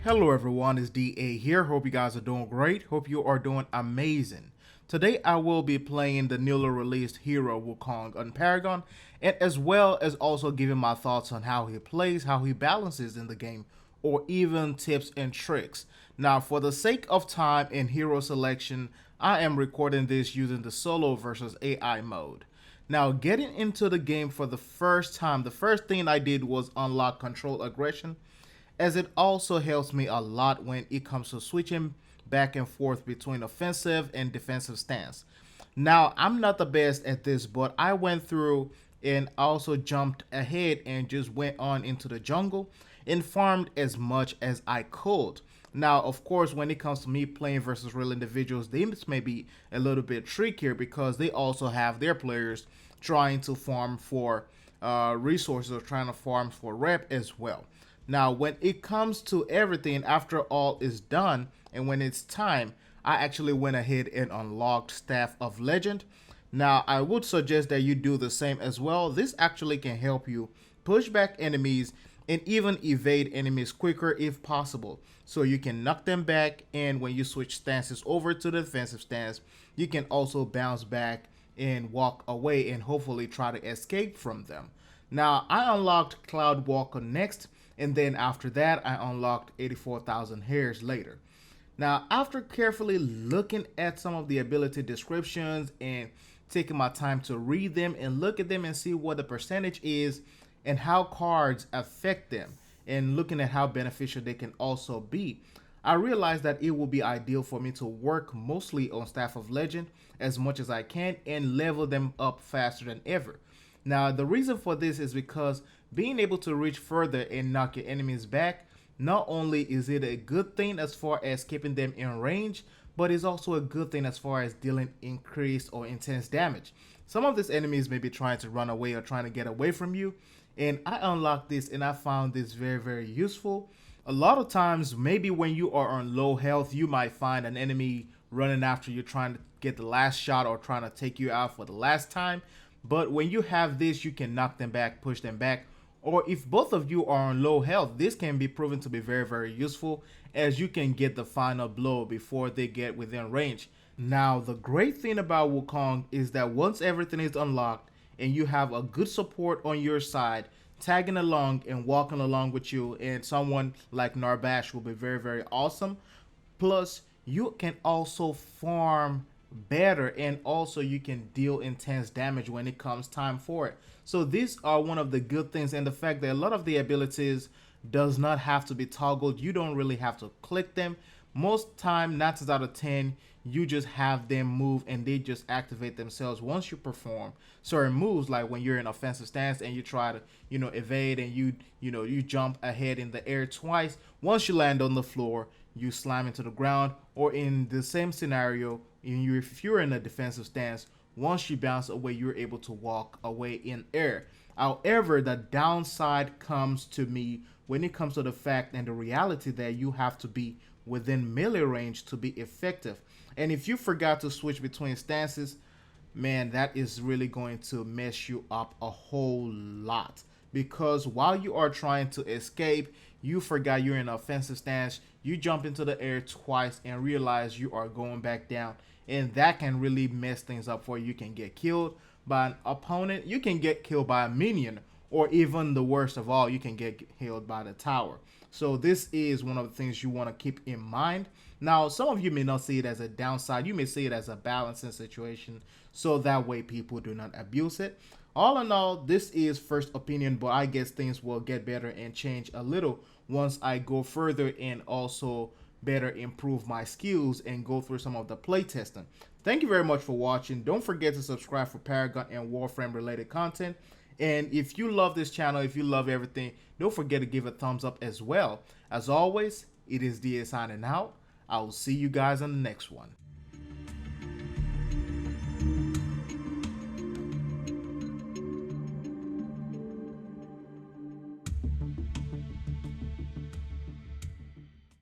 Hello everyone, it's DA here. Hope you guys are doing great. Hope you are doing amazing. Today I will be playing the newly released hero Wukong on Paragon, and as well as also giving my thoughts on how he plays, how he balances in the game, or even tips and tricks. Now for the sake of time and hero selection, I am recording this using the solo versus AI mode. Now getting into the game for the first time, the first thing I did was unlock control aggression, as it also helps me a lot when it comes to switching back and forth between offensive and defensive stance. Now, I'm not the best at this, but I went through and also jumped ahead and just went on into the jungle and farmed as much as I could. Now, of course, when it comes to me playing versus real individuals, this may be a little bit trickier because they also have their players trying to farm for resources or trying to farm for rep as well. Now, when it comes to everything, after all is done, and when it's time, I actually went ahead and unlocked Staff of Legend. Now, I would suggest that you do the same as well. This actually can help you push back enemies and even evade enemies quicker if possible. So you can knock them back, and when you switch stances over to the defensive stance, you can also bounce back and walk away and hopefully try to escape from them. Now, I unlocked Cloud Walker next, and then after that I unlocked 84,000 hairs later. Now, after carefully looking at some of the ability descriptions and taking my time to read them and look at them and see what the percentage is and how cards affect them, and looking at how beneficial they can also be, I realized that it will be ideal for me to work mostly on Staff of Legend as much as I can and level them up faster than ever. Now, the reason for this is because being able to reach further and knock your enemies back, not only is it a good thing as far as keeping them in range, but it's also a good thing as far as dealing increased or intense damage. Some of these enemies may be trying to run away or trying to get away from you, and I unlocked this and I found this very useful. A lot of times, maybe when you are on low health, you might find an enemy running after you trying to get the last shot or trying to take you out for the last time. But when you have this, you can knock them back, push them back, or if both of you are on low health, this can be proven to be very useful, as you can get the final blow before they get within range. Now, the great thing about Wukong is that once everything is unlocked and you have a good support on your side, tagging along and walking along with you, and someone like Narbash will be very awesome. Plus, you can also farm better, and also you can deal intense damage when it comes time for it. So these are one of the good things, and the fact that a lot of the abilities does not have to be toggled. You don't really have to click them. Most time, 9 times out of 10, you just have them move and they just activate themselves once you perform certain moves, like when you're in offensive stance and you try to evade, and you jump ahead in the air twice. Once you land on the floor, you slam into the ground, or in the same scenario, if you're in a defensive stance, once you bounce away, you're able to walk away in air. However, the downside comes to me when it comes to the fact and the reality that you have to be within melee range to be effective. And if you forgot to switch between stances, man, that is really going to mess you up a whole lot. Because while you are trying to escape, you forgot you're in an offensive stance, you jump into the air twice and realize you are going back down. And that can really mess things up for you. You can get killed by an opponent, you can get killed by a minion, or even the worst of all, you can get killed by the tower. So this is one of the things you want to keep in mind. Now, some of you may not see it as a downside. You may see it as a balancing situation, so that way people do not abuse it. All in all, this is first opinion, but I guess things will get better and change a little once I go further and also better improve my skills and go through some of the play testing. Thank you very much for watching. Don't forget to subscribe for Paragon and Warframe related content. And if you love this channel, if you love everything, don't forget to give a thumbs up as well. As always, it is DA signing out. I will see you guys on the next one.